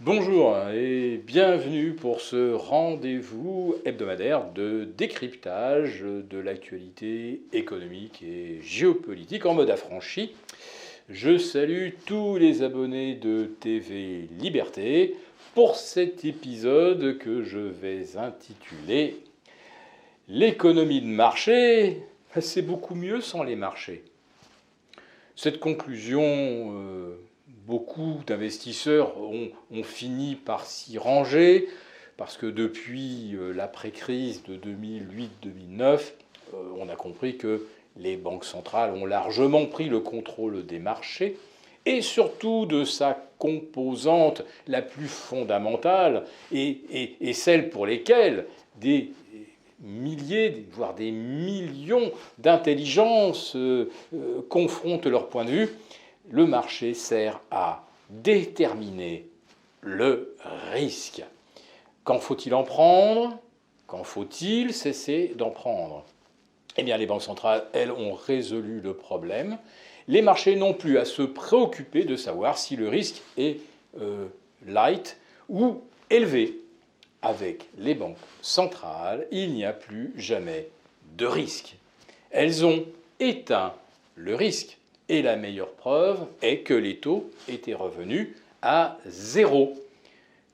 Bonjour et bienvenue pour ce rendez-vous hebdomadaire de décryptage de l'actualité économique et géopolitique en mode affranchi. Je salue tous les abonnés de TV Liberté pour cet épisode que je vais intituler L'économie de marché, c'est beaucoup mieux sans les marchés. Cette conclusion, beaucoup d'investisseurs ont fini par s'y ranger, parce que depuis l'après-crise de 2008-2009, on a compris que les banques centrales ont largement pris le contrôle des marchés, et surtout de sa composante la plus fondamentale, et celle pour lesquelles des milliers, voire des millions d'intelligences confrontent leur point de vue. Le marché sert à déterminer le risque. Quand faut-il en prendre? Quand faut-il cesser d'en prendre? Eh bien, les banques centrales, elles, ont résolu le problème. Les marchés n'ont plus à se préoccuper de savoir si le risque est light ou élevé. Avec les banques centrales, il n'y a plus jamais de risque. Elles ont éteint le risque. Et la meilleure preuve est que les taux étaient revenus à zéro.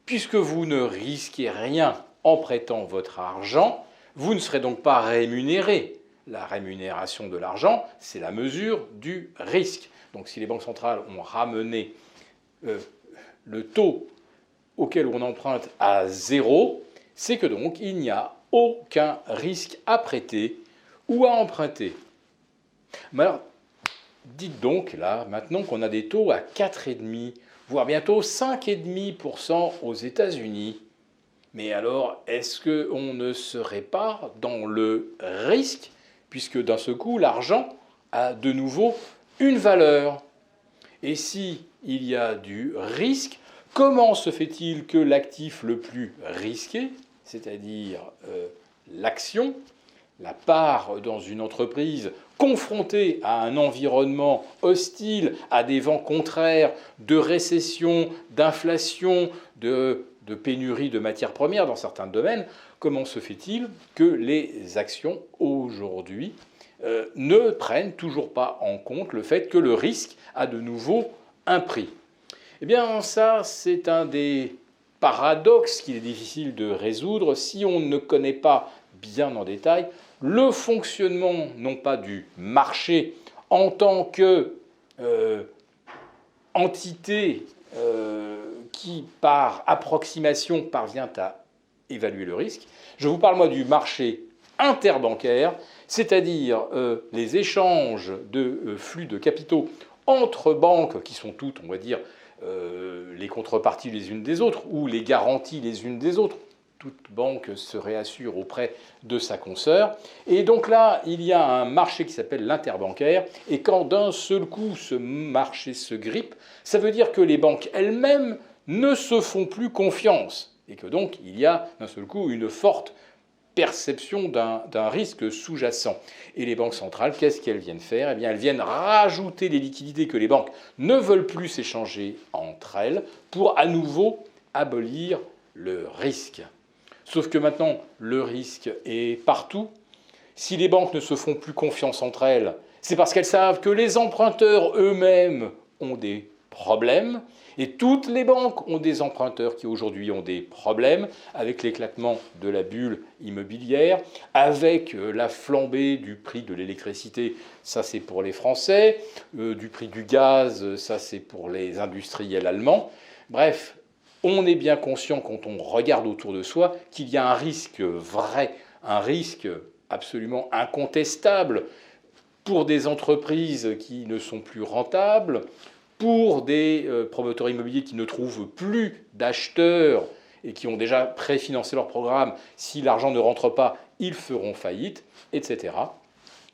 Puisque vous ne risquez rien en prêtant votre argent, vous ne serez donc pas rémunéré. La rémunération de l'argent, c'est la mesure du risque. Donc si les banques centrales ont ramené le taux auquel on emprunte à zéro, c'est que donc il n'y a aucun risque à prêter ou à emprunter. Mais alors, dites donc là, maintenant qu'on a des taux à 4,5%, voire bientôt 5,5% aux États-Unis, mais alors est-ce qu'on ne serait pas dans le risque, puisque d'un seul coup l'argent a de nouveau une valeur? Et si il y a du risque, comment se fait-il que l'actif le plus risqué, c'est-à-dire l'action, la part dans une entreprise confrontée à un environnement hostile, à des vents contraires, de récession, d'inflation, de pénurie de matières premières dans certains domaines, comment se fait-il que les actions aujourd'hui ne prennent toujours pas en compte le fait que le risque a de nouveau un prix? Eh bien, ça, c'est un des paradoxes qu'il est difficile de résoudre si on ne connaît pas bien en détail le fonctionnement, non pas du marché en tant que entité qui, par approximation, parvient à évaluer le risque. Je vous parle, moi, du marché interbancaire, c'est-à-dire les échanges de flux de capitaux entre banques qui sont toutes, on va dire, les contreparties les unes des autres ou les garanties les unes des autres. Toute banque se réassure auprès de sa consoeur. Et donc là, il y a un marché qui s'appelle l'interbancaire. Et quand d'un seul coup ce marché se grippe, ça veut dire que les banques elles-mêmes ne se font plus confiance. Et que donc il y a d'un seul coup une forte perception d'un risque sous-jacent. Et les banques centrales, qu'est-ce qu'elles viennent faire? Eh bien, elles viennent rajouter les liquidités que les banques ne veulent plus s'échanger entre elles pour à nouveau abolir le risque. Sauf que maintenant, le risque est partout. Si les banques ne se font plus confiance entre elles, c'est parce qu'elles savent que les emprunteurs eux-mêmes ont des problèmes. Et toutes les banques ont des emprunteurs qui aujourd'hui ont des problèmes avec l'éclatement de la bulle immobilière, avec la flambée du prix de l'électricité, ça c'est pour les Français, du prix du gaz, ça c'est pour les industriels allemands. Bref, on est bien conscient quand on regarde autour de soi qu'il y a un risque vrai, un risque absolument incontestable pour des entreprises qui ne sont plus rentables, pour des promoteurs immobiliers qui ne trouvent plus d'acheteurs et qui ont déjà préfinancé leur programme. Si l'argent ne rentre pas, ils feront faillite, etc.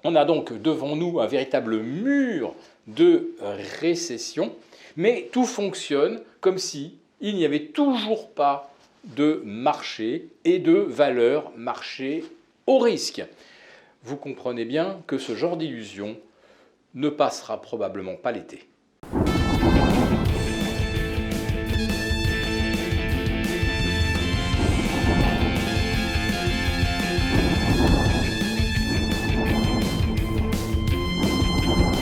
On a donc devant nous un véritable mur de récession, mais tout fonctionne comme si il n'y avait toujours pas de marché et de valeur marché au risque. Vous comprenez bien que ce genre d'illusion ne passera probablement pas l'été.